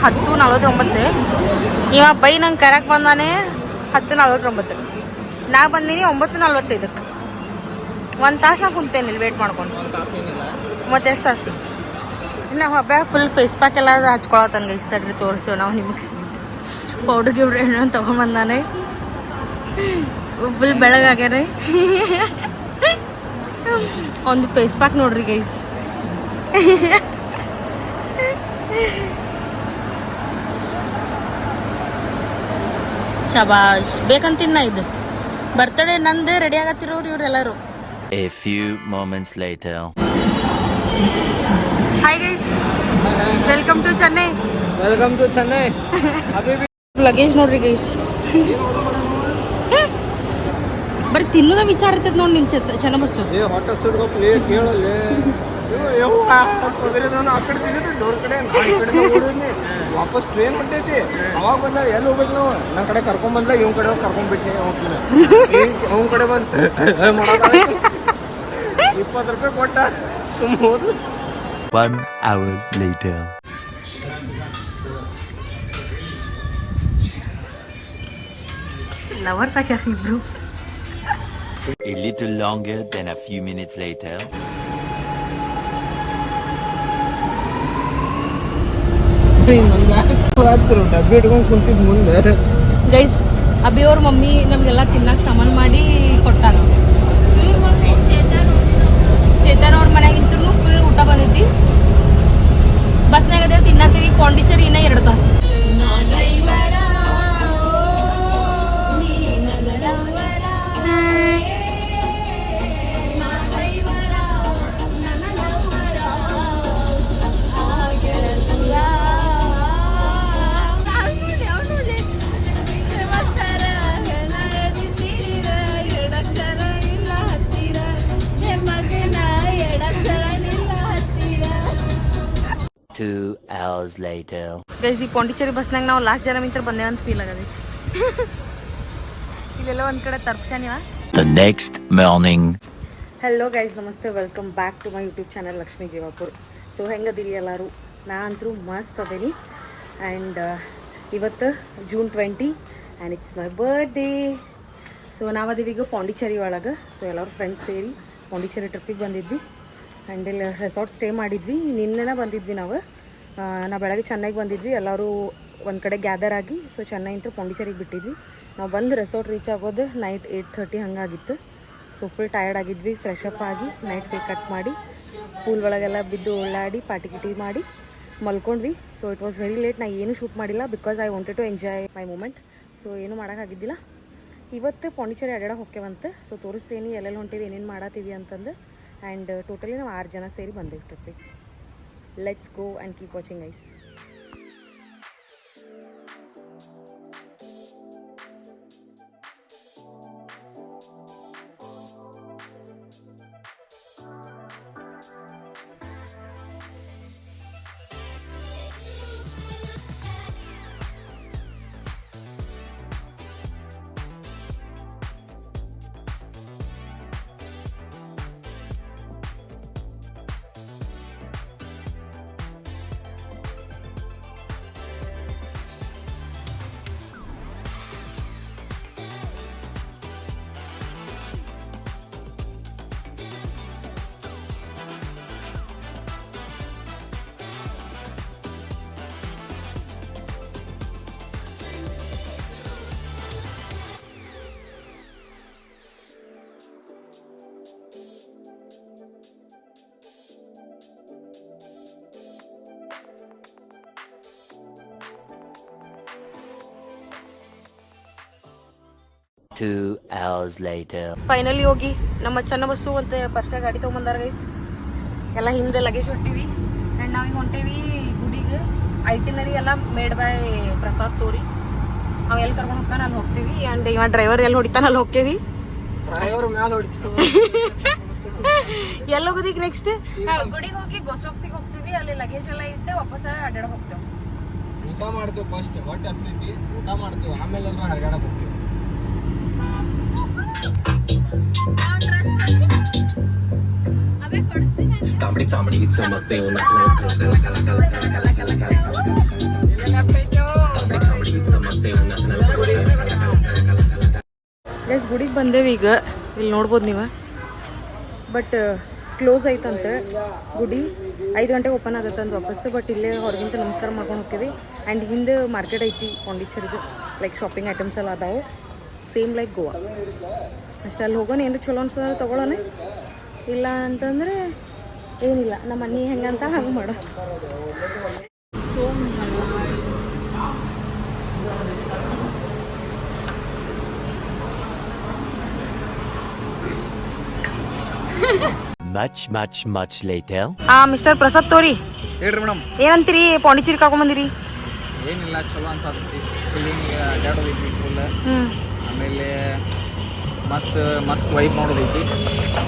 10:49. ಇವ ಬೈ ನಂಗೆ ಕರಕ್ಕೆ ಬಂದಾನೆ 10:49. ನಾ ಬಂದೀನಿ 9:45. 1 ತಾಸು ನಾ ಕುಂತೇನೆ ಇಲ್ಲಿ ವೇಟ್ ಮಾಡ್ಕೊಂಡು. ಮತ್ತೆ ಎಷ್ಟು ತಾಸು ಇನ್ನು ಹಬ್ಬ ಫುಲ್ ಫೇಸ್ ಪ್ಯಾಕ್ ಎಲ್ಲ ಹಚ್ಕೊಳತ್ತಂಗೆ ಇಷ್ಟಡ್ರಿ ತೋರಿಸ್ತೇವೆ ನಾವು ನಿಮಗೆ. ಪೌಡ್ರ್ ಗಿವ್ಡ್ರ್ ಏನೋ ತೊಗೊಂಬಂದಾನೆ. ಫುಲ್ ಬೆಳಗಾಗ್ಯಾನೆ. ಒಂದು ಫೇಸ್ ಪ್ಯಾಕ್ ನೋಡ್ರಿ ಗೈಸ್. ಶಬಾಷ್ ಬೇಕಂತಿನ್ನ ಇದು ಬರ್ತಡೇ ನಂದು ರೆಡಿ ಆಗತ್ತಿರೋರು ಇವರೆಲ್ಲರೂ. A few moments later. Hi guys, welcome to Chennai. Welcome to Chennai. Luggage ನೋಡ್ರಿ ಗೈಸ್. ಬರೀ ತಿನ್ನೋದ ವಿಚಾರ ಇರ್ತೈತೆ ನೋಡಿ ನಿನ್ ಚೆನ್ನ ಬಸ್ಸು. ವಾಪಸ್ ಟ್ರೈನ್ ಹೊಂಟೈತಿ. ಅವಾಗ ಬಂದ ಎಲ್ಲಿ ಹೋಗ್ಬೇಕು ನಾವು? ನನ್ನ ಕಡೆ ಕರ್ಕೊಂಡ್ ಬಂದ, ಇವ್ ಕಡೆ ಕರ್ಕೊಂಡ್ಬಿಟ್ಟೆ. ಹೋಗ್ತೀನಿ ಅವ್ನ ಕಡೆ ಬಂದ 20 ರೂಪಾಯಿ ಕೊಟ್ಟ ಸುಮ್ಮ ಹೋದ್ರು. 1 hour later. ಲವರ್ಸ್ ಆಗ್ಯಾರ ಇಬ್ರು. A little longer than a few minutes later. ಡಬ್ಬಿ ಇಟ್ಕೊಂಡು ಕುಂತಿದ್ ಮುಂದೆ ಗೈಸ್ ಅಭಿ ಅವ್ರ ಮಮ್ಮಿ ನಮ್ಗೆಲ್ಲ ತಿನ್ನಕ್ಕೆ ಸಾಮಾನು ಮಾಡಿ ಕೊಟ್ಟಾರ. ಚೇತನ್ ಅವ್ರ ಮನೆಯಾಗಿಂತೂ ಫುಲ್ ಊಟ ಬಂದೈತಿ. ಬಸ್ನಾಗ ಅದೇವು ತಿನ್ನತ್ತೀವಿ. ಪಾಂಡಿಚೇರಿ ಇನ್ನ 2 ತಾಸು. Two hours later. ಗೈಸ್ ಈ ಪಾಂಡಿಚೇರಿ ಬಸ್ನಾಗ ನಾವು ಲಾಸ್ಟ್ ಜನ ಮಿಂತ್ರ ಬಂದೇವೆ ಅಂತ ಫೀಲ್ ಆಗದೈತಿ. ಇಲ್ಲೆಲ್ಲ ಒಂದ್ ಕಡೆ ತರ್ಪ್ಸಾನಿವ. The next morning. Hello guys, ನಮಸ್ತೆ, welcome back to my YouTube channel Lakshmi Jeevapur. So ಹೆಂಗದಿರಿ ಎಲ್ಲರೂ? ನಾ ಅಂತರೂ ಮಸ್ತ್ ಅದೇನಿ. ಆ್ಯಂಡ್ ಇವತ್ತು June 20 and it's my birthday. So ನಾವದೀವೀಗ ಪಾಂಡಿಚೇರಿ ಒಳಗೆ. ಸೊ ಎಲ್ಲರೂ ಫ್ರೆಂಡ್ಸ್ ಸೇರಿ ಪಾಂಡಿಚೇರಿ ಟ್ರಿಪ್ಪಿಗೆ ಬಂದಿದ್ವಿ. ಆ್ಯಂಡ್ ಇಲ್ಲಿ ರೆಸಾರ್ಟ್ ಸ್ಟೇ ಮಾಡಿದ್ವಿ. ನಿನ್ನೆನ ಬಂದಿದ್ವಿ ನಾವು. ನಾ ಬೆಳಗ್ಗೆ ಚೆನ್ನೈಗೆ ಬಂದಿದ್ವಿ. ಎಲ್ಲರೂ ಒಂದು ಕಡೆ ಗ್ಯಾದರ್ ಆಗಿ ಸೊ ಚೆನ್ನೈಂತ ಪಾಂಡಿಚೇರಿಗೆ ಬಿಟ್ಟಿದ್ವಿ. ನಾವು ಬಂದು ರೆಸಾರ್ಟ್ ರೀಚ್ ಆಗೋದು ನೈಟ್ 8:30 ಹಂಗಾಗಿತ್ತು. ಸೊ ಫುಲ್ ಟಯರ್ಡ್ ಆಗಿದ್ವಿ. ಫ್ರೆಶ್ ಅಪ್ ಆಗಿ ನೈಟ್ ಕೇಕ್ ಕಟ್ ಮಾಡಿ ಪೂಲ್ ಒಳಗೆಲ್ಲ ಬಿದ್ದು ಓಡಾಡಿ ಪಾರ್ಟಿ ಗಿಟಿ ಮಾಡಿ ಮಲ್ಕೊಂಡ್ವಿ. So it was very late. ನಾ ಏನೂ ಶೂಟ್ ಮಾಡಿಲ್ಲ because I wanted to enjoy my moment. So ಏನೂ ಮಾಡೋಕ್ಕಾಗಿದ್ದಿಲ್ಲ. ಇವತ್ತು ಪಾಂಡಿಚೇರಿ ಅಡ್ಡಾಡಕ್ಕೆ ಹೋಗ್ಯವಂತೆ. ಸೊ ತೋರಿಸ್ತೇನೆ ಎಲ್ಲೆಲ್ಲಿ ಹೊಂಟೀವಿ, ಏನೇನು ಮಾಡತ್ತೀವಿ ಅಂತಂದು. ಆ್ಯಂಡ್ ಟೋಟಲಿ ನಾವು 6 ಜನ ಸೇರಿ ಬಂದೇವಿ ಟ್ರಿಪ್ಪಿಗೆ. Let's go and keep watching guys. Two hours later. Finally ಹೋಗಿ ನಮ್ಮ ಚೆನ್ನ ಬಸ್ಸು ಮತ್ತು ಪರ್ಷ ಗಾಡಿ ತೊಗೊಂಬಂದಾರ ಗೈಸ್. ಎಲ್ಲ ಹಿಂದೆ ಲಗೇಜ್ ಹೊಟ್ಟಿವಿ. ಆ್ಯಂಡ್ ನಾವೀಗ ಹೊಂಟೇವಿ ಗುಡಿಗೆ. ಐಟಿನರಿ ಎಲ್ಲ ಮೇಡ್ ಬೈ ಪ್ರಸಾದ್ ತೋರಿ. ನಾವು ಎಲ್ಲಿ ಕರ್ಕೊಂಡು ಹೋಗ್ತಾನೆ ಅಲ್ಲಿ ಹೋಗ್ತೀವಿ. ಆ್ಯಂಡ್ ಇವ ಡ್ರೈವರ್ ಎಲ್ಲಿ ಹೊಡಿತಾನೆ ಅಲ್ಲಿ ಹೋಗ್ತೀವಿ. ಎಲ್ಲಿ ಹೋಗೋದೀಗ ನೆಕ್ಸ್ಟ್ ಗುಡಿಗೆ ಹೋಗಿ ಗೋಸ್ಟ್ ಆಫೀಸಿಗೆ ಹೋಗ್ತೀವಿ. ಅಲ್ಲಿ ಲಗೇಜ್ ಎಲ್ಲ ಇಟ್ಟು ವಾಪಸ್ ಅಡ್ಡಾಡ ಹೋಗ್ತೇವೆ. ಇಷ್ಟ ಮಾಡ್ತೀವಿ ಫಸ್ಟ್ ಹೊಟ್ಟೆ ಹಸ್ತೈತಿ, ಊಟ ಮಾಡ್ತೀವಿ, ಆಮೇಲೆ ಅಡ್ಡಾಡಕ್ಕೆ ಹೋಗ್ತೀವಿ. तांबडी चांबडी चमकते कला कला कला कला कला कला कला कला ಗೈಸ್ ಗುಡಿಗೆ ಬಂದೇವಿ ಈಗ, ಇಲ್ಲಿ ನೋಡ್ಬೋದು ನೀವು. ಬಟ್ ಕ್ಲೋಸ್ ಐತಂತೆ ಗುಡಿ, 5 ಗಂಟೆಗೆ ಓಪನ್ ಆಗತ್ತಂತ ವಾಪಸ್. ಬಟ್ ಇಲ್ಲೇ ಹೊರಗಿಂತ ನಮಸ್ಕಾರ ಮಾಡ್ಕೊಂಡು ಹೋಗ್ತೀವಿ. ಆ್ಯಂಡ್ ಹಿಂದೆ ಮಾರ್ಕೆಟ್ ಐತಿ ಪಾಂಡಿಚೇರಿದು, ಲೈಕ್ ಶಾಪಿಂಗ್ ಐಟಮ್ಸ್ ಎಲ್ಲ ಅದಾವೆ, ಸೇಮ್ ಲೈಕ್ ಗೋವಾ ಅಷ್ಟೇ. ಅಲ್ಲಿ ಹೋಗೋಣ, ಏನಾರು ಚಲೋ ಅನ್ಸೋದ್ರೆ ತೊಗೊಳೋಣ, ಇಲ್ಲ ಅಂತಂದರೆ ಏನಿಲ್ಲ, ನಮ್ಮ ಮನೆ ಹೆಂಗಂತ ಹಂಗೆ ಮಾಡೋ. Much later. ಮಿಸ್ಟರ್ ಪ್ರಸಾದ್ ತೋರಿ, ಹೇಳ್ರಿ ಮೇಡಮ್. ಏನಂತೀರಿ ಪಾಂಡಿಚೇರಿ ಕರ್ಕೊಂಬಂದಿರಿ? ಏನಿಲ್ಲ, ಚಲೋ ಅನ್ಸತ್ತೈತಿ. Feeling ಅಡ್ಡಾಡೋದೈತಿ full. ಆಮೇಲೆ ಮತ್ತು ಮಸ್ತ್ ವೈಬ್ ಮಾಡೋದೈತಿ.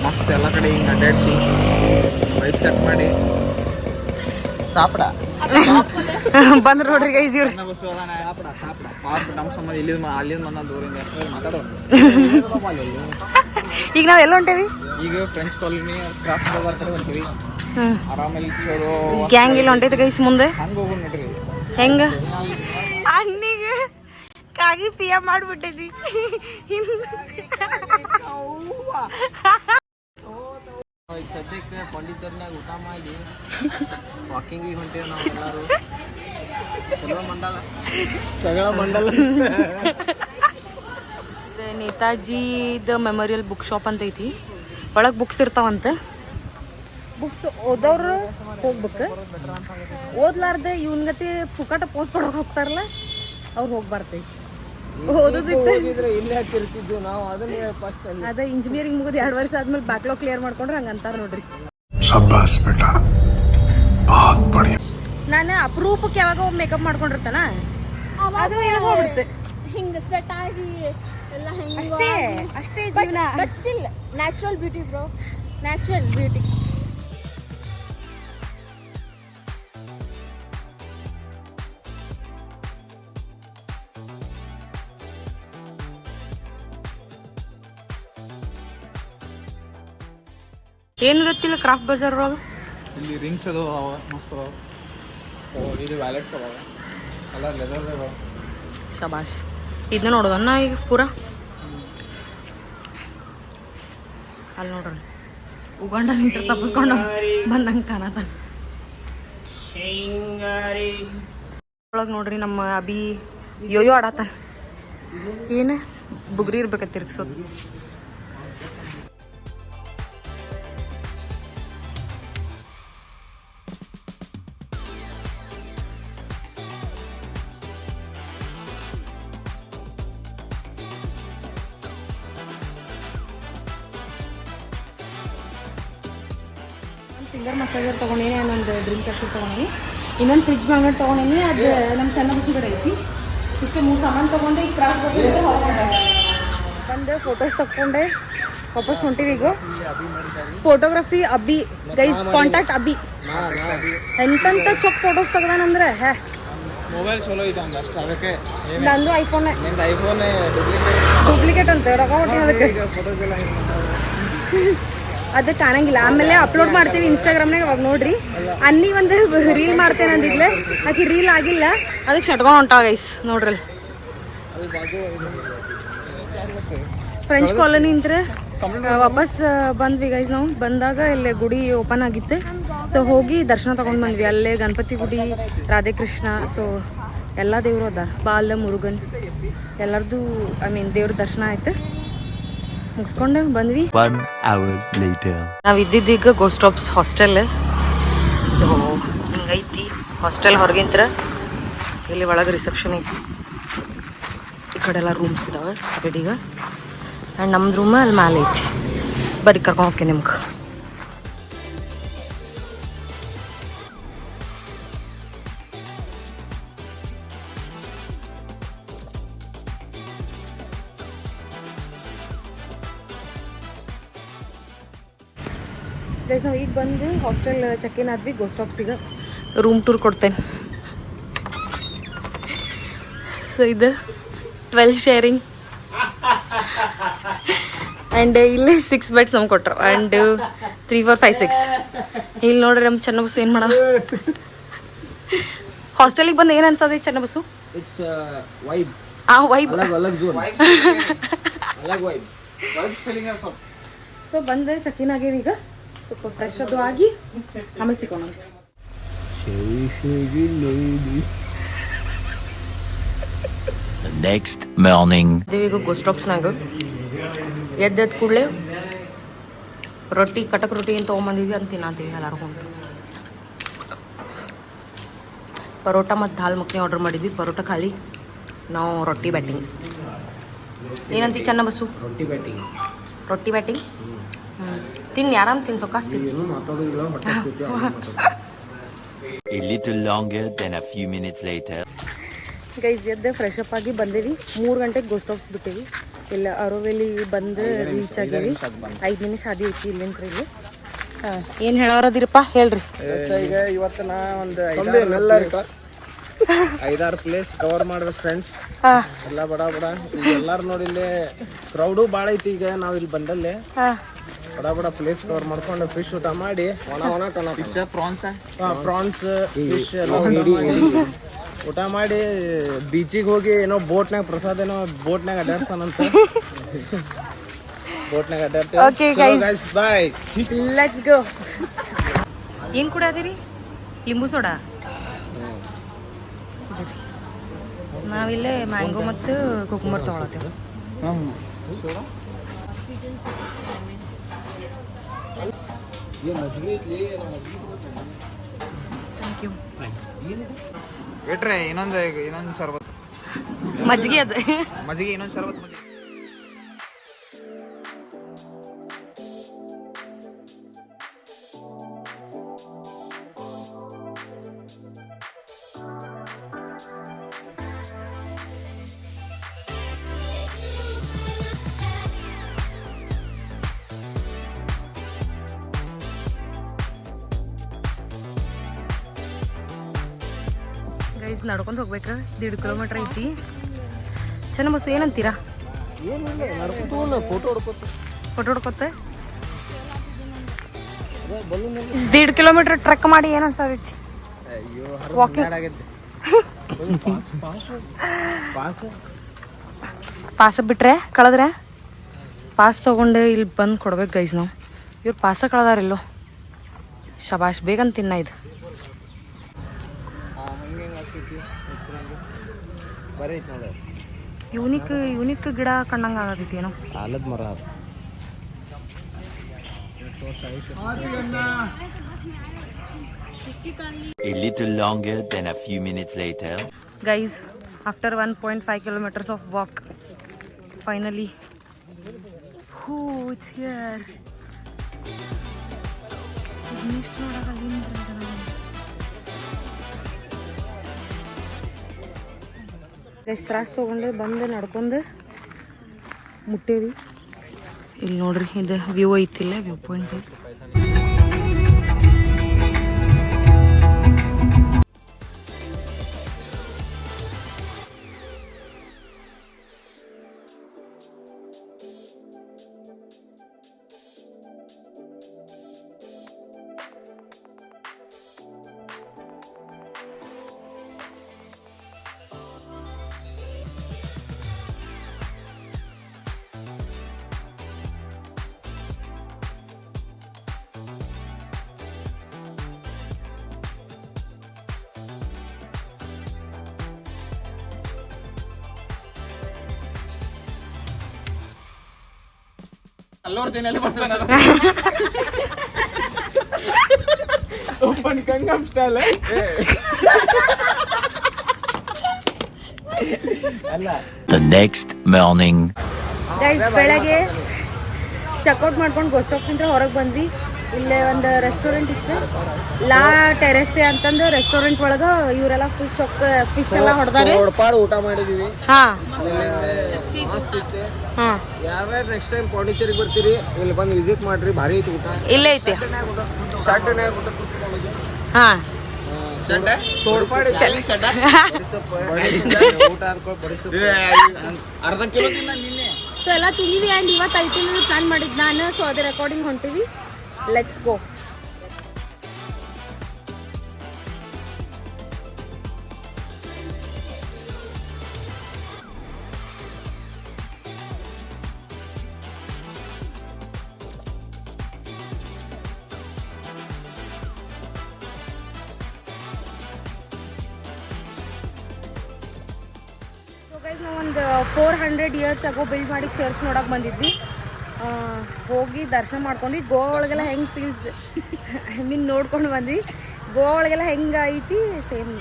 ಮಸ್ತ್ ಎಲ್ಲ ಕಡೆ ಹಿಂಗೆ ಅಡ್ಡಾಡಿಸಿ ವೈಬ್ ಸೆಟ್ ಮಾಡಿ ಸಾಪಡ ಬಂದ್ರೆ ನೋಡ್ರಿ ಗೈಸ್ ಇವ್ರು. ಬಸ್ಸು ಅದಾನ ಸಾಪಡ ಪಾರ್ಕ್ ನಮ್ಮ ಸಂಬಂಧ ಅಲ್ಲಿಂದ ಬಂದ ದೂರಿಂದ ಮಾತಾಡೋದು. ಈಗ ನಾವ್ ಎಲ್ಲ ಹೊಂಟೇವಿ? ಈಗ ಫ್ರೆಂಚ್ ಕಾಲೋನಿ ಕ್ರಾಫ್ಟ್ ಬಜಾರ್ ಕಡೆ ಹೊಂಟೀವಿ. ಆರಾಮೇಲೆ ಚಲೋ ಗ್ಯಾಂಗ್ ಇಲ್ಲಿ ಹೊಂಟೈತೆ ಗೈಸ್ ಮುಂದೆ. ಹಂಗೆ ಹೋಗೋಣ ನೋಡ್ರಿ. ಹೆಂಗ ಅಣ್ಣಿಗೆ ಕಾಗಿ ಪಿಯ ಮಾಡ್ಬಿಟ್ಟೈತಿ. ಈಗ ಸದ್ಯಕ್ಕೆ ಪಾಂಡಿಚೇರಿನಾಗ ಊಟ ಮಾಡಿ ವಾಕಿಂಗಿಗೆ ಹೊಂಟೇವಿ ನಾವು ಎಲ್ಲರೂ. ಸಗಳ ಮಂಡಲ ನೇತಾಜಿದ ಮೆಮೋರಿಯಲ್ ಬುಕ್ ಶಾಪ್ ಅಂತ ಐತಿ. ಒಳಗೆ ಬುಕ್ಸ್ ಇರ್ತಾವಂತೆ. ಬುಕ್ಸ್ ಓದೋರು ಹೋಗ್ಬೇಕು, ಓದ್ಲಾರ್ದೆ ಇವನ್ಗತಿ ಪುಕಾಟ ಪೋಸ್ಟ್ ಕೊಡೋಕೆ ಹೋಗ್ತಾರಲ್ಲ ಅವ್ರು ಹೋಗ್ಬಾರ್ತೈತಿ. ಓದೋದಿತ್ತು ಇಲ್ಲೇ ಹಾಕಿರ್ತಿದ್ವಿ ನಾವು. ಅದನ್ನ ಫಸ್ಟ್ ಅದ ಇಂಜಿನಿಯರಿಂಗ್ ಮುಗಿದು 2 ವರ್ಷ ಆದ್ಮೇಲೆ ಬ್ಯಾಕ್ಲಾಗ್ ಕ್ಲಿಯರ್ ಮಾಡ್ಕೊಂಡ್ರೆ ಹಂಗೆ ಅಂತಾರ ನೋಡ್ರಿ. ನಾನು ಅಪರೂಪಕ್ಕೆ ಯಾವಾಗ ಮೇಕಪ್ ಮಾಡ್ಕೊಂಡಿರ್ತಾನ, ಅದು ಹೋಗ್ಬಿಡುತ್ತೆ ಹಿಂಗ ಸ್ವೆಟ್ ಆಗಿ ಎಲ್ಲ ಹಿಂಗ ಅಷ್ಟೇ ಅಷ್ಟೇ ಜೀವನ. But still natural beauty bro, natural beauty. ಏನಿರುತ್ತಿಲ್ಲ ಕ್ರಾಫ್ಟ್ ಬಜಾರ್ ಒಳಗೆ. ಇಲ್ಲಿ ರಿಂಗ್ಸ್ ಅದು ಅವ ಮಸ್ತ್ ಅದಾವ. ಇದು ವ್ಯಾಲೆಟ್ಸ್ ಅದಾವ ಎಲ್ಲ ಲೆದರ್ ಅದಾವ. ಶಬಾಷ್. ಇದನ್ನ ನೋಡೋದನ್ನ ಈಗ ಪೂರ ಅಲ್ಲಿ ನೋಡ್ರಿ ಉಗಂಡ ನಿಂತ ತಪ್ಪಿಸ್ಕೊಂಡು ಬಂದಂಗೆ ಕಾಣತ. ಒಳಗೆ ನೋಡ್ರಿ ನಮ್ಮ ಅಭಿ ಯೋಯೋ ಆಡಾತ. ಏನು ಬುಗ್ರಿ ಇರ್ಬೇಕ ತಿರ್ಗ್ಸೋದು. ಫಿಂಗರ್ ಮಸಾಜರ್ ತೊಗೊಂಡೇನಿ, ಇನ್ನೊಂದು ಡ್ರಿಂಕ್ ಹಚ್ಚಿ ತೊಗೊಂಡಿನಿ, ಇನ್ನೊಂದು ಫ್ರಿಜ್ ಮ್ಯಾಗ್ನೆಟ್ ತೊಗೊಂಡೇನಿ. ಅದು ನಮ್ಮ ಚೆನ್ನ ಬಸ್ಸು ಕಡೆ ಐತಿ. ಇಷ್ಟು 3 ಸಾಮಾನು ತೊಗೊಂಡೆ. ಈಗ ಕ್ರಾಸ್ ಬರ್ತಿದ್ರೆ ಹೊರಗೊಂಡೆ ಬಂದು ಫೋಟೋಸ್ ತಗೊಂಡೆ ವಾಪಸ್ ಹೊಂಟಿವಿ. ಈಗ ಫೋಟೋಗ್ರಫಿ ಅಬ್ಬಿ ಗೈಸ್, ಕಾಂಟ್ಯಾಕ್ಟ್ ಅಬ್ಬಿ. ಎಂತಂತ ಚೊಕ್ ಫೋಟೋಸ್ ತೆಗ್ದಾನಂದ್ರೆ ಮೊಬೈಲ್ ಚಲೋ ಐತೆ ಅಂದ ಅಷ್ಟು. ಅದಕ್ಕೆ ನಂದು ಐಫೋನ್ ಡೂಪ್ಲಿಕೇಟ್ ಅಂತ ರೊಕ್ಕ ಹೊಟ್ಟಿ. ಅದಕ್ಕೆ ಫೋಟೋಸ್ ಎಲ್ಲ ಅದು ಕಾಣಂಗಿಲ್ಲ. ಆಮೇಲೆ ಅಪ್ಲೋಡ್ ಮಾಡ್ತೀವಿ ಇನ್ಸ್ಟಾಗ್ರಾಮ್ನಾಗ, ಅವಾಗ ನೋಡ್ರಿ. ಅನ್ನಿ ಒಂದು ರೀಲ್ ಮಾಡ್ತೇನೆ ಅಂದಿದ್ಲೆ, ಆಕೆ ರೀಲ್ ಆಗಿಲ್ಲ, ಅದಕ್ಕೆ ಶಟ್ಕೊಂಡು ಹೊಂಟಾವ ಗೈಸ್ ನೋಡ್ರಿ. ಫ್ರೆಂಚ್ ಕಾಲೋನಿ ಇಂತ್ರ ವಾಪಸ್ ಬಂದ್ವಿ ಗೈಸ್. ನಾವು ಬಂದಾಗ ಇಲ್ಲೇ ಗುಡಿ ಓಪನ್ ಆಗಿತ್ತು, ಸೊ ಹೋಗಿ ದರ್ಶನ ತಗೊಂಡು ಬಂದ್ವಿ. ಅಲ್ಲೇ ಗಣಪತಿ ಗುಡಿ, ರಾಧೇಕೃಷ್ಣ, ಸೊ ಎಲ್ಲ ದೇವರು ಅದ, ಬಾಲ ಮುರುಗನ್ ಎಲ್ಲರದು ದೇವ್ರ ದರ್ಶನ ಆಯ್ತು, ಮುಗಿಸ್ಕೊಂಡು ಬಂದ್ವಿ. 1 hour later. ನಾವು ಇದ್ದಿದ್ದೀಗ ಗೋಸ್ಟಾಪ್ಸ್ ಹಾಸ್ಟೆಲ್. ಸೊ ಹಿಂಗೈತಿ ಹಾಸ್ಟೆಲ್. ಹೊರಗಿಂತ್ರ ಇಲ್ಲಿ ಒಳಗೆ ರಿಸೆಪ್ಷನ್ ಐತಿ. ಈ ಕಡೆ ಎಲ್ಲ ರೂಮ್ಸ್ ಇದಾವೆ ಸೈಡಿಗೆ. ಆ್ಯಂಡ್ ನಮ್ದು ರೂಮ್ ಅಲ್ಲಿ ಮ್ಯಾಲೆ ಐತಿ. ಬರ್ರಿ ಕರ್ಕೊಂಡು ಹೋಗ್ತೀನಿ ನಿಮ್ಗೆ. ಗೈಸ್ ನಾವು ಈಗ ಬಂದು ಹಾಸ್ಟೆಲ್ ಚೆಕ್ ಇನ್ ಆದ್ವಿ. ಗೋಸ್ಟಾಪ್ಸಿಗೆ ರೂಮ್ ಟೂರ್ ಕೊಡ್ತೇನೆ. ಸೊ ಇದು 12 ಶೇರಿಂಗ್ ಆ್ಯಂಡ್ ಇಲ್ಲಿ 6 ಬೆಡ್ಸ್ ನಮ್ಗೆ ಕೊಟ್ಟರು. ಆ್ಯಂಡ್ 3, 4, 5, 6 ಇಲ್ಲಿ ನೋಡ್ರಿ ನಮ್ಮ ಚೆನ್ನ ಬಸ್ಸು ಏನು ಮಾಡೋದು. ಹಾಸ್ಟೆಲಿಗೆ ಬಂದು ಏನು ಅನ್ಸೋದು ಚೆನ್ನ ಬಸ್ಸು? It's vibe. ವೈಬ್ ಅಲಗ್ ಝೋನ್. ಅಲಾಗ್ ವೈಬ್ ಫೀಲಿಂಗ್ ಸ್ವಲ್ಪ. ಸೊ ಬಂದೆ ಚೆಕ್ ಇನ್ ಆಗೇವಿ ಈಗ, ಸ್ವಲ್ಪ ಫ್ರೆಶ್ ಅದು ಆಗಿ ಆಮೇಲೆ ಸಿಗೋಣ ಅಂತ. The next morning. ಈಗ ಗೋಸ್ಟ್ ಆಫ್ಸ್ನಾಗ ಎದ್ದು ಕೂಡಲೇ ರೊಟ್ಟಿ ಕಟಕ್ ರೊಟ್ಟಿ ಏನು ತೊಗೊಂಬಂದಿದ್ವಿ ಅಂತ ತಿನ್ನತ್ತೀವಿ ಎಲ್ಲರೂ ಕುಂತು. ಪರೋಟ ಮತ್ತು ದಾಲ್ ಮಖನಿ ಆರ್ಡರ್ ಮಾಡಿದ್ವಿ. ಪರೋಟ ಖಾಲಿ, ನಾವು ರೊಟ್ಟಿ ಬ್ಯಾಟಿಂಗ್. ಏನಂತಿ ಚೆನ್ನ ಬಸ್ಸು? ರೊಟ್ಟಿ ಬ್ಯಾಟಿಂಗ್. ರೊಟ್ಟಿ ಬ್ಯಾಟಿಂಗ್ ತಿನ್ನಿ, ಆರಾಮ್ ತಿನ್, ಸೊಕ್ಕಾಸ್ ತಿನ್. ಏನು ಮಾತಾಡೋದಿಲ್ಲ, ಹೊಟ್ಟೆ ಕೂತಿ A little longer than a few minutes later. Guys ಎದ್ದು ಫ್ರೆಶ್ ಅಪ್ ಆಗಿ ಬಂದೇವಿ. 3 ಗಂಟೆಗೆ ಗೋಸ್ಟ್ ಆಫ್ಸ್ ಬಿಟ್ಟೇವಿ. ಇಲ್ಲ ಅರೋವೆಲಿ ಬಂದು ರೀಚ್ ಆಗೇವಿ. 5 ನಿಮಿಷ ಆದಿ ಐತಿ ಇಲ್ಲಿಂದ ಇಲ್ಲಿ. ಹಾಂ, ಏನು ಹೇಳೋರದಿರಪ್ಪ ಹೇಳ್ರಿ. ಈಗ ಇವತ್ತು ನಾ ಒಂದು 5-6 ಪ್ಲೇಸ್ ಕವರ್ ಮಾಡ್ಬೇಕು ಫ್ರೆಂಡ್ಸ್. ಹಾಂ ಎಲ್ಲ ಬಡ ಈಗ ಎಲ್ಲಾರು ನೋಡಿ ಇಲ್ಲಿ ಕ್ರೌಡು ಭಾಳ ಐತಿ. ಈಗ ನಾವು ಇಲ್ಲಿ ಬಂದಲ್ಲೇ ಹಾಂ ಬಡ ಪ್ಲೇಸ್ ಕವರ್ ಮಾಡ್ಕೊಂಡು ಫಿಶ್ ಊಟ ಮಾಡಿ ಫಿಶ್ ಪ್ರಾನ್ಸ್ ಫಿಶ್ ಎಲ್ಲ ಊಟ ಮಾಡಿ ಬೀಚಿಗೆ ಹೋಗಿ ಏನೋ ಬೋಟ್ನಾಗ ಪ್ರಸಾದ ಏನೋ ಬೋಟ್ನಾಗ ಅಡ್ಡಾಡ್ತಾನಂತ. ಬೋಟ್ನಾಗ Okay, guys. ಅಡ್ಡಾಡ್ತೀವಿ. ಬಾಯ್. Let's go. ಏನು ಕುಡಿಯದಿರಿ? ಲಿಂಬು ಸೋಡಾ. ನಾವಿಲ್ಲೇ ಮ್ಯಾಂಗೋ ಮತ್ತು ಕುಕುಂಬರ್ ತೊಗೊಳತ್ತೇವೆ. Thank you. ಇಟ್ರೆ ಇನ್ನೊಂದು ಶರ್ಬತ್ ಮಜ್ಜಿಗೆ ಅದು. ಮಜ್ಜಿಗೆ ಇನ್ನೊಂದು ಶರ್ಬತ್ ಮಜ್ಜಿಗೆ. ಗೈಸ್ ನಡ್ಕೊಂಡು ಹೋಗ್ಬೇಕು. 1.5 ಕಿಲೋಮೀಟ್ರ್ ಐತಿ. ಚೆನ್ನ ಬಸ್ಸು ಏನಂತೀರಾ? ಫೋಟೋ ಹೊಡ್ಕೋತ ಫೋಟೋ ಹೊಡ್ಕೊತ್ತೆ 1.5 ಕಿಲೋಮೀಟ್ರ್ ಟ್ರೆಕ್ ಮಾಡಿ ಏನು ಅನ್ಸತೈತಿ? ವಾಕಿಂಗ್ ಪಾಸ ಬಿಟ್ರೆ ಕಳೆದ್ರೆ ಪಾಸ್ ತೊಗೊಂಡು ಇಲ್ಲಿ ಬಂದು ಕೊಡ್ಬೇಕು ಗೈಸ್. ನಾವು ಇವ್ರು ಪಾಸ ಕಳೆದಾರಿಲ್ಲೋ. ಶಬಾಷ್, ಬೇಗಂತ ತಿನ್ನ ಇದು. ಬರೀ ಐತಿ ನೋಡಿ. ಯುನಿಕ್ ಗಿಡ ಕಂಡಂಗೆ ಆಗತೈತಿ ಏನೋ. ಆಲದ ಮರ. A little longer than a few minutes later. Guys, after 1.5 kilometers of walk, finally, it's here. Guys ತ್ರಾಸ್ ತೊಗೊಂಡು ಬಂದು ನಡ್ಕೊಂಡು ಮುಟ್ಟೇವಿ. ಇಲ್ಲಿ ನೋಡ್ರಿ, ಇದು ವ್ಯೂ ಐತಿಲ್ಲ, ವ್ಯೂ ಪಾಯಿಂಟ್. ಅಲ್ಲೋರ್ ದಿನಲ್ಲಿ ಬರ್ತಾನ ಓಪನ್ ಗಂಗಮ್ ಸ್ಟೈಲ್ ಅಲ್ಲ. The next morning. ಗೈಸ್ ಬೆಳಗ್ಗೆ ಚೆಕ್ಔಟ್ ಮಾಡ್ಕೊಂಡು ಗೋಸ್ಟ್ ಆಫ್ಸಿಂದ ಹೊರಗೆ ಬಂದ್ವಿ. ಇಲ್ಲೇ ಒಂದು ರೆಸ್ಟೋರೆಂಟ್ ಇತ್ತು, ಲಾ ಟೆರೆಸೆ ಅಂತಂದು. ರೆಸ್ಟೋರೆಂಟ್ ಒಳಗೆ ಇವರೆಲ್ಲ ಫುಲ್ ಫಿಶ್ ಎಲ್ಲ ಹೊಡೆದಾರೆ. ಊಟ ಮಾಡಿದೀವಿ. ಹಾಂ ಹಾಂ, ಯಾರ್ಯಾರು ನೆಕ್ಸ್ಟ್ ಟೈಮ್ ಪಾಂಡಿಚೇರಿಗೆ ಬರ್ತೀರಿ ಇಲ್ಲಿ ಬಂದು ವಿಸಿಟ್ ಮಾಡ್ರಿ, ಭಾರಿ ಐತಿ ಊಟ. ಇಲ್ಲೇ ಐತಿ. ಶಡ್ನ್ಯಾಗ ಊಟ ಹಾಂ, ಅರ್ಧ ಕಿಲೋ ತಿನ್ನ ನಿನ್ನೆ. ಸೊ ಎಲ್ಲ ತಿಂದಿವಿ. ಆ್ಯಂಡ್ ಇವತ್ತು ಐಟಿನರಿ ಪ್ಲಾನ್ ಮಾಡಿದ್ದು ನಾನು. ಸೊ ಅದೇ ರೆಕಾರ್ಡಿಂಗ್ ಹೊಂಟಿವಿ. Let's go. ನಾವು ಒಂದು 400 ಇಯರ್ಸ್ ಆಗೋ ಬಿಲ್ಡ್ ಮಾಡಿ ಚರ್ಚ್ ನೋಡೋಕೆ ಬಂದಿದ್ವಿ. ಹೋಗಿ ದರ್ಶನ ಮಾಡ್ಕೊಂಡು ಗೋವಾ ಒಳಗೆಲ್ಲ ಹೆಂಗೆ ಫೀಲ್ಸ್ ಐ ಮೀನ್ ನೋಡ್ಕೊಂಡು ಬಂದ್ವಿ. ಗೋವಾ ಒಳಗೆಲ್ಲ ಹೆಂಗೆ ಐತಿ ಸೇಮ್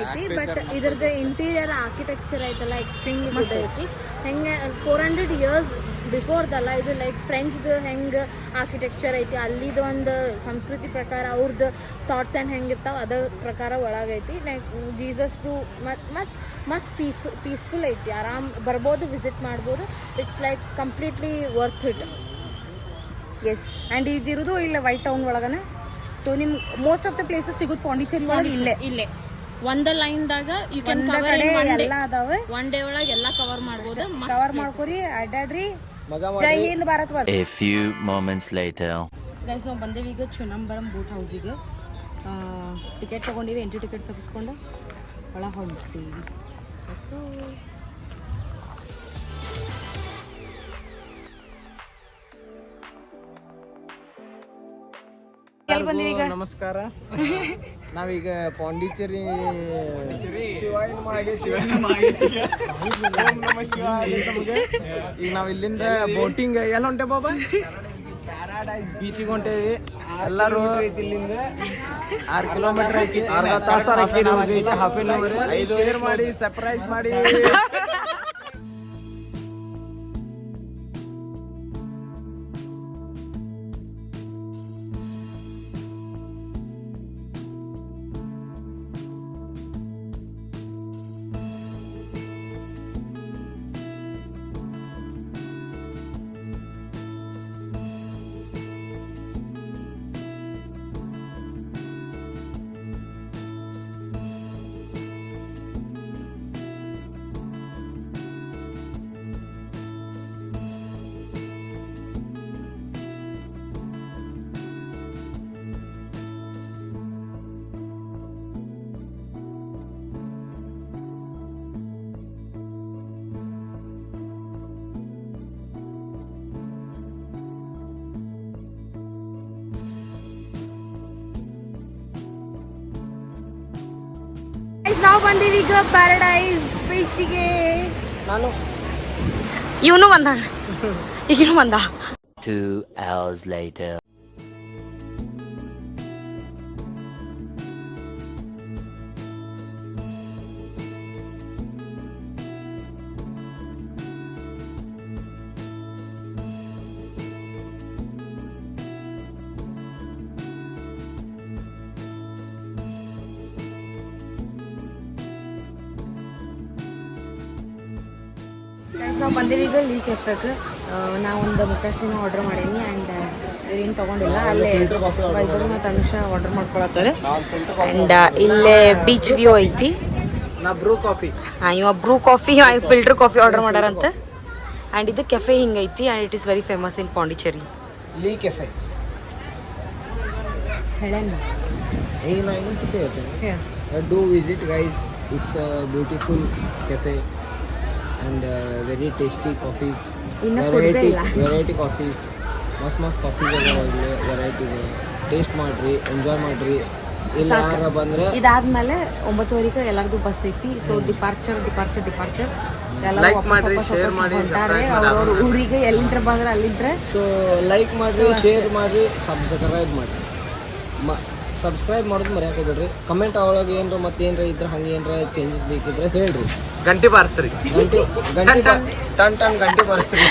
ಐತಿ. ಬಟ್ ಇದ್ರದ್ದು ಇಂಟೀರಿಯರ್ ಆರ್ಕಿಟೆಕ್ಚರ್ ಐತಲ್ಲ ಎಕ್ಸ್ಟ್ರೀಮ್ ಗುಡ್ ಐತಿ. ಹೆಂಗೆ 400 ಇಯರ್ಸ್ ಬಿಫೋರ್ದಲ್ಲ, ಇದು ಲೈಕ್ ಫ್ರೆಂಚ್ದು ಹೆಂಗೆ ಆರ್ಕಿಟೆಕ್ಚರ್ ಐತಿ, ಅಲ್ಲಿದು ಒಂದು ಸಂಸ್ಕೃತಿ ಪ್ರಕಾರ ಅವ್ರದ್ದು ಥಾಟ್ಸ್ ಆ್ಯಂಡ್ ಹೆಂಗಿರ್ತಾವೆ ಅದ್ರ ಪ್ರಕಾರ ಒಳಗೈತಿ. ಲೈಕ್ ಜೀಸಸ್ದು ಮಸ್ತ್ ಪೀಸ್ಫುಲ್ ಐತಿ. ಆರಾಮ್ ಬರ್ಬೋದು, ವಿಸಿಟ್ ಮಾಡ್ಬೋದು. It's like completely worth it. Yes, and ಇದಿರೋದು ಇಲ್ಲ ವೈಟ್ ಟೌನ್ ಒಳಗನೆ. ಸೊ ನಿಮ್ಗೆ ಮೋಸ್ಟ್ ಆಫ್ ದ ಪ್ಲೇಸಸ್ ಸಿಗೋದು ಪಾಂಡಿಚೇರಿ ಒಳಗೆ ಇಲ್ಲೇ ಒಂದ ಲೈನ್ದಾಗ ಯು ಕ್ಯಾನ್ ಕವರ್ ಎಲ್ಲ ಅದಾವೆ. ಒನ್ ಡೇ ಒಳಗೆ ಎಲ್ಲ ಕವರ್ ಮಾಡ್ಬೋದು. ಕವರ್ ಮಾಡ್ಕೊರಿ, ಅಡ್ಡಾಡ್ರಿ. ಜೈ ಹಿಂದ್ ಭಾರತ್ ವರ್ಗ. A few moments later. Guys ನಾವು ಬಂದೇವಿ ಈಗ ಚುನಂಬರಂ ಬೋಟ್ ಹೌಸಿಗೆ. ಟಿಕೆಟ್ ತೊಗೊಂಡಿವಿ, ಎಂಟ್ರಿ ಟಿಕೆಟ್ ತೆಗೆಸ್ಕೊಂಡು ಒಳಗೆ ಹೊಂಡ್ತೀವಿ. ನಮಸ್ಕಾರ. ನಾವೀಗ ಪಾಂಡಿಚೇರಿ ಈಗ ನಾವ್ ಇಲ್ಲಿಂದ ಬೋಟಿಂಗ್ ಎಲ್ಲ ಹೊಂಟೆ ಬಾಬಾ ಪ್ಯಾರಾಡೈಸ್ ಬೀಚಿಗೆ ಹೊಂಟೇವಿ. ಎಲ್ಲರೂ ಇಲ್ಲಿಂದ 6 ಕಿಲೋಮೀಟರ್ ಐತಿ, ಅರ್ಧ ತಾಸು ಹಾಫ್ ಆನ್ ಅವರ್ 5 ಶೇರ್ ಮಾಡಿ ಸರ್ಪ್ರೈಸ್ ಮಾಡಿ. ನಾವು ಬಂದೀವಿ ಈಗ ಪ್ಯಾರಡೈಸ್ ಬೀಚಿಗೆ. ನಾನು ಇವನು ಬಂದ, ಈಗಿನೂ ಬಂದ. 2 hours later. ನಾವು ಬಂದೀವಿ ಈಗ ಲೀ ಕೆಫೆಗೆ. ನಾವೊಂದು ಮುಖಾಸಿನ ಆರ್ಡರ್ ಮಾಡೀನಿ ಆ್ಯಂಡ್ ಏನು ತೊಗೊಂಡಿಲ್ಲ. ಅಲ್ಲೇ ವೈಭವ್ ಮತ್ತು ಅನುಷಾ ಆರ್ಡರ್ ಮಾಡ್ಕೊಳತ್ತಾರೆ. ಆ್ಯಂಡ್ ಇಲ್ಲೇ ಬೀಚ್ ವ್ಯೂ ಐತಿ. ನಾ ಬ್ರೂ ಕಾಫಿ, ಇವ Bru coffee, filter coffee order ಮಾಡ್ಯಾರಂತ. ಆ್ಯಂಡ್ ಇದು ಕೆಫೆ ಹಿಂಗೈತಿ and it is very famous in Pondicherry. Le cafe ಹೇಳೇನ do visit guys. It's a beautiful cafe and very tasty coffees. Variety coffees. ಮಸ್ತ್ coffees variety ಇದೆ. Taste ಮಾಡ್ರಿ, enjoy ಮಾಡ್ರಿ. ಇಲ್ಲಿ ಯಾರ ಬಂದ್ರೆ ಇದಾದ್ಮೇಲೆ 9:30 ಎಲ್ಲರಿಗೂ ಬಸ್ ಐತಿ. ಸೊ ಡಿಪಾರ್ಚರ್ ಲೈಕ್ ಮಾಡ್ರಿ, ಶೇರ್ ಮಾಡಿ, ಅವ್ರವ್ರ ಊರಿಗೆ ಎಲ್ಲಿಂದ್ರ ಬಂದ್ರೆ ಅಲ್ಲಿಂದ್ರ. ಸೊ ಲೈಕ್ ಮಾಡ್ರಿ, ಶೇರ್ ಮಾಡ್ರಿ, ಸಬ್ಸ್ಕ್ರೈಬ್ ಮಾಡ್ರಿ. ಸಬ್ಸ್ಕ್ರೈಬ್ ಮಾಡೋದು ಮರ್ಯಾಕೆ ಹೋಗ್ಬೇಡ್ರಿ. ಕಮೆಂಟ್ ಒಳಗೆ ಏನ್ರ ಮತ್ತೆ ಏನ್ರ ಇದ್ರೆ ಹಂಗೆ ಏನ್ರ ಚೇಂಜಸ್ ಬೇಕಿದ್ರೆ ಹೇಳ್ರಿ. ಗಂಟೆ ಬಾರಿಸ್ರಿ, ಗಂಟೆ ಬಾರಿಸ್ರಿ.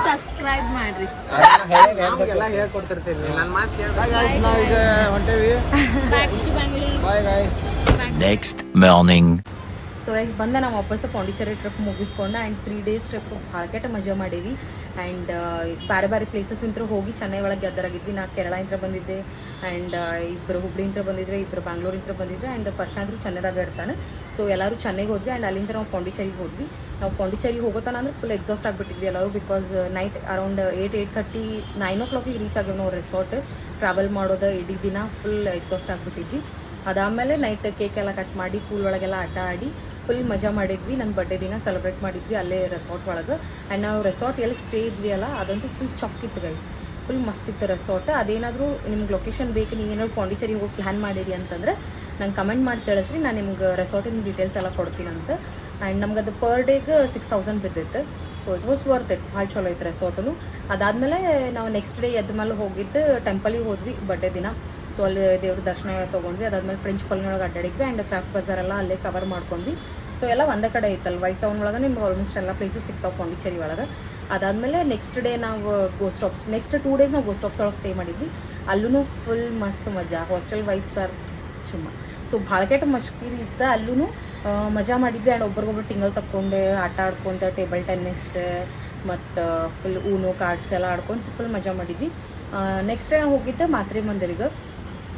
ಸಬ್ಸ್ಕ್ರೈಬ್ ಮಾಡ್ರಿ. ಎಲ್ಲ ಹೇಳ್ಕೊಡ್ತಿರ್ತೀನಿ. ನನ್ನ ಮಾತು ಕೇಳಿ ನಾವೀಗ ಹೊಂಟೇವಿ. Bye guys. Next morning. So guys ಬಂದ ನಾವು ವಾಪಸ್ ಪಾಂಡಿಚೇರಿ ಟ್ರಿಪ್ ಮುಗಿಸ್ಕೊಂಡು ಆ್ಯಂಡ್ 3 days ಟ್ರಿಪ್ ಭಾಳ ಮಜಾ ಮಾಡೀವಿ. ಆ್ಯಂಡ್ ಬೇರೆ ಪ್ಲೇಸಸ್ ಇಂತ್ರ ಹೋಗಿ ಚೆನ್ನೈ ಒಳಗೆ ಗೆದ್ದರಾಗಿದ್ವಿ. ನಾ ಕೇರಳ ಇಂತ್ರ ಬಂದಿದ್ದೆ ಆ್ಯಂಡ್ ಇಬ್ಬರು ಹುಬ್ಳಿ ಇಂತ್ರ ಬಂದಿದ್ರೆ, ಇಬ್ಬರು ಬ್ಯಾಂಗ್ಳೂರ್ ಇಂತ್ರ ಬಂದಿದ್ರೆ ಆ್ಯಂಡ್ ಪರ್ಶಾಂದ್ರು ಚೆನ್ನೈದಾಗ ಇರ್ತಾನೆ. ಸೊ ಎಲ್ಲರೂ ಚೆನ್ನೈಗೆ ಹೋದ್ವಿ ಆ್ಯಂಡ್ ಅಲ್ಲಿಂದ ನಾವು ಪಾಂಡಿಚೇರಿಗೆ ಹೋದ್ವಿ. ನಾವು ಪಾಂಡಿಚೇರಿಗೆ ಹೋಗೋತನ ಅಂದ್ರೆ ಫುಲ್ ಎಕ್ಸಾಸ್ಟ್ ಆಗಿಬಿಟ್ಟಿದ್ವಿ ಎಲ್ಲರೂ. Because night around 8:30 9 o'clock reach ಆಗಿವಿ ನಾವು ರೆಸಾರ್ಟ್. ಟ್ರಾವೆಲ್ ಮಾಡೋದು ಇಡೀ ದಿನ ಫುಲ್ ಎಕ್ಸಾಸ್ಟ್ ಆಗಿಬಿಟ್ಟಿದ್ವಿ. ಅದಾದಮೇಲೆ ನೈಟ್ ಕೇಕ್ ಎಲ್ಲ ಕಟ್ ಮಾಡಿ ಪೂಲ್ ಒಳಗೆಲ್ಲ ಆಟ ಆಡಿ ಫುಲ್ ಮಜಾ ಮಾಡಿದ್ವಿ. ನನ್ನ ಬರ್ಡೇ ದಿನ ಸೆಲೆಬ್ರೇಟ್ ಮಾಡಿದ್ವಿ ಅಲ್ಲೇ ರೆಸಾರ್ಟ್ ಒಳಗೆ. ಆ್ಯಂಡ್ ನಾವು ರೆಸಾರ್ಟ್ ಎಲ್ಲಿ ಸ್ಟೇ ಇದ್ವಿ ಅಲ್ಲ, ಅದಂತೂ ಫುಲ್ ಚೊಕ್ಕಿತ್ತು ಗೈಸ್. ಫುಲ್ ಮಸ್ತಿತ್ತು ರೆಸಾರ್ಟ್. ಅದೇನಾದರೂ ನಿಮ್ಗೆ ಲೊಕೇಶನ್ ಬೇಕು, ನೀವೇನಾದ್ರು ಪಾಂಡಿಚೇರಿಗೆ ಹೋಗಿ ಪ್ಲ್ಯಾನ್ ಮಾಡಿರಿ ಅಂತಂದ್ರೆ ನಂಗೆ ಕಮೆಂಟ್ ಮಾಡಿ ತಿಳಿಸ್ರಿ. ನಾನು ನಿಮ್ಗೆ ರೆಸಾರ್ಟಿನ ಡೀಟೇಲ್ಸ್ ಎಲ್ಲ ಕೊಡ್ತೀನಂತ. ಆ್ಯಂಡ್ ನಮ್ಗೆ ಅದು ಪರ್ ಡೇಗೆ 6,000 ಬಿದ್ದಿತ್ತು. So it was worth it, ಭಾಳ ಚಲೋ ಐತೆ ರೆಸಾರ್ಟು. ಅದಾದಮೇಲೆ ನಾವು ನೆಕ್ಸ್ಟ್ ಡೇ ಎದ್ದ ಮೇಲೆ ಹೋಗಿದ್ದು ಟೆಂಪಲಿಗೆ ಹೋದ್ವಿ ಬರ್ಡೇ ದಿನ. ಸೊ ಅಲ್ಲಿ ದೇವ್ರ ದರ್ಶನ ತೊಗೊಂಡ್ವಿ. ಅದಾದ್ಮೇಲೆ ಫ್ರೆಂಚ್ ಕಾಲನಿ ಒಳಗೆ ಅಡ್ಡಾಡಿದ್ವಿ ಆ್ಯಂಡ್ ಕ್ರಾಫ್ಟ್ ಬಜಾರ್ ಎಲ್ಲ ಅಲ್ಲೇ ಕವರ್ ಮಾಡ್ಕೊಂಡ್ವಿ. ಸೊ ಎಲ್ಲ ಒಂದೇ ಕಡೆ ಐತಲ್ಲ, ವೈಟ್ ಟೌನ್ ಒಳಗೆ ನಿಮ್ಗೆ ಆಲ್ಮೋಸ್ಟ್ ಎಲ್ಲ ಪ್ಲೇಸಸ್ ಸಿಗ್ತಾವೆ ಪಾಂಡಿಚೇರಿ ಒಳಗೆ. ಅದಾದಮೇಲೆ ನೆಕ್ಸ್ಟ್ ಡೇ ನಾವು ಗೋಸ್ಟ್ ಸ್ಟಾಪ್ಸ್, ನೆಕ್ಸ್ಟ್ 2 ಡೇಸ್ ನಾವು ಗೋಸ್ಟ್ ಸ್ಟಾಪ್ಸ್ ಒಳಗೆ ಸ್ಟೇ ಮಾಡಿದ್ವಿ. ಅಲ್ಲೂ ಫುಲ್ ಮಸ್ತ್ ಮಜಾ, ಹಾಸ್ಟೆಲ್ ವೈಬ್ಸ್ ಆರ್ ಚುಮ್ಮ. ಸೊ ಭಾಳ ಕೆಟ್ಟ ಮಸ್ಕಿರಿ ಇತ್ತು, ಅಲ್ಲೂ ಮಜಾ ಮಾಡಿದ್ವಿ. ಆ್ಯಂಡ್ ಒಬ್ರಿಗೊಬ್ರು ಟಿಂಗಲ್ ತಕ್ಕೊಂಡು ಆಟ ಆಡ್ಕೊತ ಟೇಬಲ್ ಟೆನ್ನಿಸ್ ಮತ್ತು ಫುಲ್ ಊನೋ ಕಾರ್ಡ್ಸ್ ಎಲ್ಲ ಆಡ್ಕೊತ ಫುಲ್ ಮಜಾ ಮಾಡಿದ್ವಿ. ನೆಕ್ಸ್ಟ್ ಡೇ ನಾವು ಹೋಗಿದ್ದೆ ಮಾತ್ರೆ ಮಂದಿರಿಗೆ.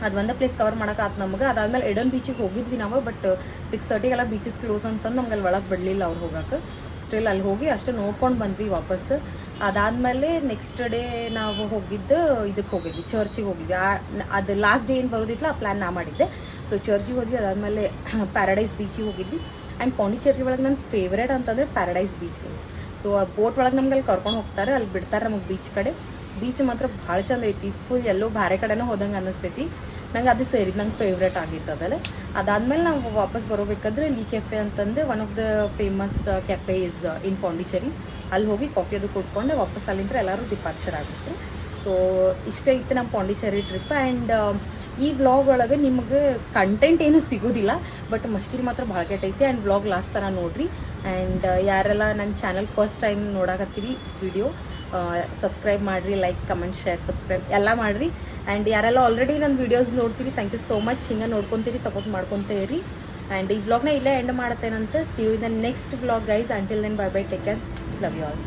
ಅದು ಒಂದೇ ಪ್ಲೇಸ್ ಕವರ್ ಮಾಡೋಕ್ಕಾಯ್ತು ನಮಗೆ. ಅದಾದಮೇಲೆ ಎಡನ್ ಬೀಚಿಗೆ ಹೋಗಿದ್ವಿ ನಾವು, ಬಟ್ 6:30 ಬೀಚಸ್ ಕ್ಲೋಸ್ ಅಂತಂದು ನಮ್ಗೆ ಅಲ್ಲಿ ಒಳಗೆ ಬಿಡಲಿಲ್ಲ ಅವ್ರು ಹೋಗೋಕೆ. ಸ್ಟಿಲ್ ಅಲ್ಲಿ ಹೋಗಿ ಅಷ್ಟೇ ನೋಡ್ಕೊಂಡು ಬಂದ್ವಿ ವಾಪಸ್. ಅದಾದಮೇಲೆ ನೆಕ್ಸ್ಟ್ ಡೇ ನಾವು ಹೋಗಿದ್ದು ಇದಕ್ಕೆ ಹೋಗಿದ್ವಿ, ಚರ್ಚಿಗೆ ಹೋಗಿದ್ವಿ. ಅದು ಲಾಸ್ಟ್ ಡೇ ಏನು ಬರೋದಿತ್ತಲ್ಲ ಆ ಪ್ಲ್ಯಾನ್ ನಾ ಮಾಡಿದ್ದೆ. ಸೊ ಚರ್ಚಿಗೆ ಹೋದ್ವಿ. ಅದಾದಮೇಲೆ ಪ್ಯಾರಡೈಸ್ ಬೀಚಿಗೆ ಹೋಗಿದ್ವಿ. ಆ್ಯಂಡ್ ಪಾಂಡಿಚೇರಿ ಒಳಗೆ ನನ್ನ ಫೇವ್ರೇಟ್ ಅಂತಂದರೆ ಪ್ಯಾರಡೈಸ್ ಬೀಚ್. ಸೊ ಆ ಬೋಟ್ ಒಳಗೆ ನಮ್ಗೆ ಅಲ್ಲಿ ಕರ್ಕೊಂಡು ಹೋಗ್ತಾರೆ, ಅಲ್ಲಿ ಬಿಡ್ತಾರೆ ನಮಗೆ ಬೀಚ್ ಕಡೆ. ಬೀಚ್ ಮಾತ್ರ ಭಾಳ ಚಂದ ಐತಿ, ಫುಲ್ ಎಲ್ಲೋ ಬೇರೆ ಕಡೆನೂ ಹೋದಂಗೆ ಅನ್ನಿಸ್ತೈತಿ. ನಂಗೆ ಅದು ಸೇರಿದ್ದು ನಂಗೆ ಫೇವ್ರೇಟ್ ಆಗಿತ್ತು ಅದಲ್ಲ. ಅದಾದಮೇಲೆ ನಾವು ವಾಪಸ್ ಬರೋಬೇಕಾದ್ರೆ ಲೀ ಕೆಫೆ ಅಂತಂದು one of the famous cafe is in Pondicherry. ಅಲ್ಲಿ ಹೋಗಿ ಕಾಫಿ ಅದು ಕೊಟ್ಕೊಂಡು ವಾಪಸ್ ಅಲ್ಲಿಂದ ಎಲ್ಲರೂ ಡಿಪಾರ್ಚರ್ ಆಗಿಬಿಟ್ರು. ಸೊ ಇಷ್ಟೇ ಇತ್ತು ನಮ್ಮ ಪಾಂಡಿಚೇರಿ ಟ್ರಿಪ್. ಆ್ಯಂಡ್ ಈ ವ್ಲಾಗ್ ಒಳಗೆ ನಿಮಗೆ ಕಂಟೆಂಟ್ ಏನೂ ಸಿಗೋದಿಲ್ಲ, ಬಟ್ ಮಷ್ಕಿರಿ ಮಾತ್ರ ಭಾಳ ಕೆಟ್ಟೈತಿ. ಆ್ಯಂಡ್ ವ್ಲಾಗ್ ಲಾಸ್ಟ್ ಥರ ನೋಡಿರಿ. ಆ್ಯಂಡ್ ಯಾರೆಲ್ಲ ನನ್ನ ಚಾನಲ್ ಫಸ್ಟ್ ಟೈಮ್ ನೋಡಾಕತ್ತೀರಿ ವಿಡಿಯೋ, ಸಬ್ಸ್ಕ್ರೈಬ್ ಮಾಡಿರಿ, ಲೈಕ್ ಕಮೆಂಟ್ ಶೇರ್ ಸಬ್ಸ್ಕ್ರೈಬ್ ಎಲ್ಲ ಮಾಡಿರಿ. ಆ್ಯಂಡ್ ಯಾರೆಲ್ಲ ಆಲ್ರೆಡಿ ನನ್ನ ವೀಡಿಯೋಸ್ ನೋಡ್ತೀರಿ, ಥ್ಯಾಂಕ್ ಯು ಸೋ ಮಚ್. ಹಿಂಗೆ ನೋಡ್ಕೊತೀರಿ, ಸಪೋರ್ಟ್ ಮಾಡ್ಕೊತ ಇರಿ. ಆ್ಯಂಡ್ ಈ ವ್ಲಾಗ್ನ ಇಲ್ಲೇ ಎಂಡ್ ಮಾಡತ್ತೇನಂತ. See you in the next vlog guys. Until then bye bye, take care, love you all.